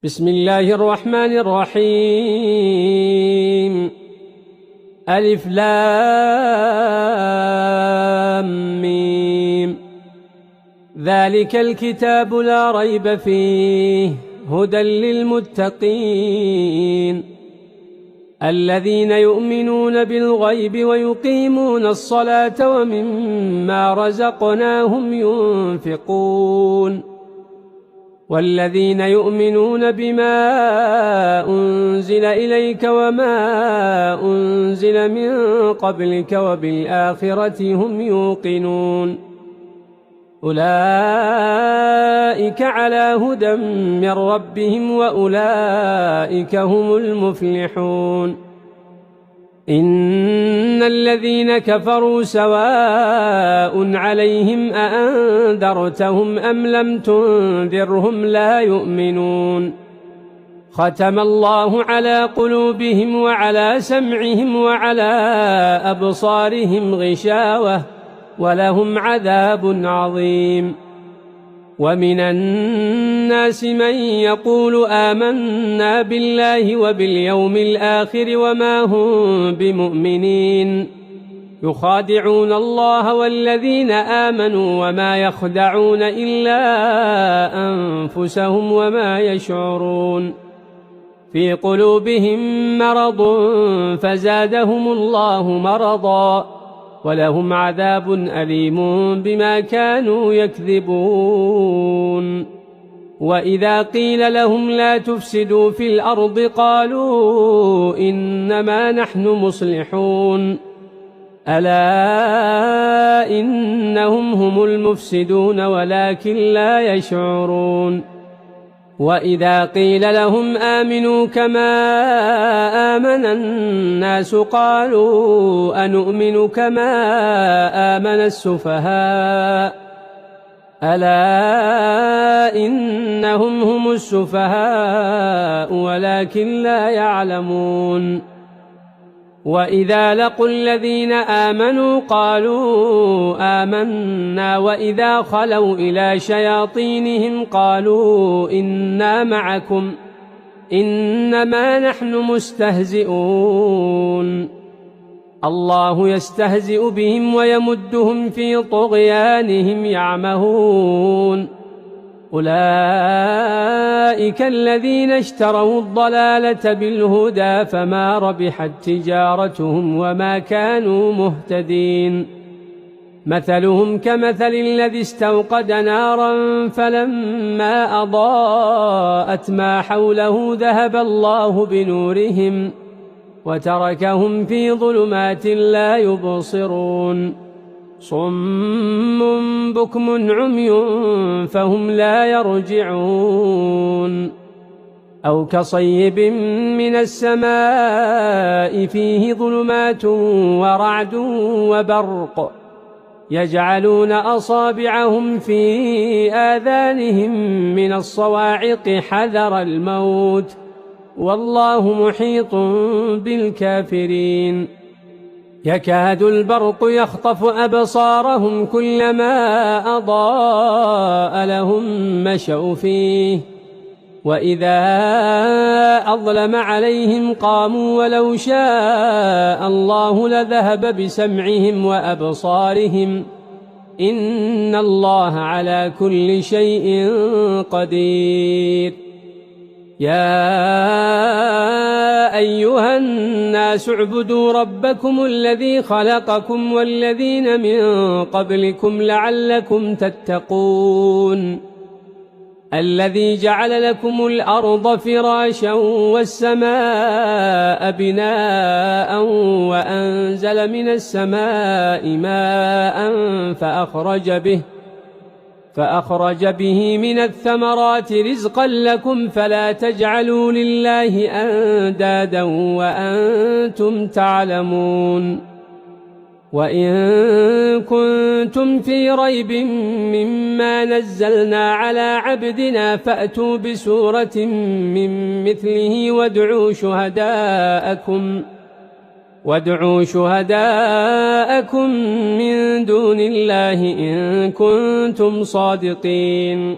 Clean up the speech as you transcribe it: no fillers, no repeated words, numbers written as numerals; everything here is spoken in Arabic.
بسم الله الرحمن الرحيم. ألف لام ميم. ذلك الكتاب لا ريب فيه هدى للمتقين الذين يؤمنون بالغيب ويقيمون الصلاة ومما رزقناهم ينفقون والذين يؤمنون بما أنزل إليك وما أنزل من قبلك وبالآخرة هم يوقنون أولئك على هدى من ربهم وأولئك هم المفلحون. إن الذين كفروا سواء عليهم أأنذرتهم أم لم تنذرهم لا يؤمنون. ختم الله على قلوبهم وعلى سمعهم وعلى أبصارهم غشاوة ولهم عذاب عظيم. ومن الناس من يقول آمنا بالله وباليوم الآخر وما هم بمؤمنين يخادعون الله والذين آمنوا وما يخدعون إلا أنفسهم وما يشعرون. في قلوبهم مرض فزادهم الله مرضا ولهم عذاب أليم بما كانوا يكذبون. وإذا قيل لهم لا تفسدوا في الأرض قالوا إنما نحن مصلحون ألا إنهم هم المفسدون ولكن لا يشعرون. وإذا قيل لهم آمنوا كما آمن الناس قالوا أنؤمن كما آمن السفهاء ألا إنهم هم السفهاء ولكن لا يعلمون. وإذا لقوا الذين آمنوا قالوا آمنا وإذا خلوا إلى شياطينهم قالوا إنا معكم إنما نحن مستهزئون. الله يستهزئ بهم ويمدهم في طغيانهم يعمهون. أولئك الذين اشتروا الضلالة بالهدى فما ربحت تجارتهم وما كانوا مهتدين. مثلهم كمثل الذي استوقد نارا فلما أضاءت ما حوله ذهب الله بنورهم وتركهم في ظلمات لا يبصرون. صم بكم عمي فهم لا يرجعون. أو كصيب من السماء فيه ظلمات ورعد وبرق يجعلون أصابعهم في آذانهم من الصواعق حذر الموت والله محيط بالكافرين. يكاد البرق يخطف أبصارهم كلما أضاء لهم مشوا فيه وإذا أظلم عليهم قاموا ولو شاء الله لذهب بسمعهم وأبصارهم إن الله على كل شيء قدير. يا أيها الناس اعبدوا ربكم الذي خلقكم والذين من قبلكم لعلكم تتقون الذي جعل لكم الأرض فراشا والسماء بناء وأنزل من السماء ماء فأخرج به من الثمرات رزقا لكم فلا تجعلوا لله أندادا وأنتم تعلمون. وإن كنتم في ريب مما نزلنا على عبدنا فأتوا بسورة من مثله وادعوا شهداءكم من دون الله إن كنتم صادقين.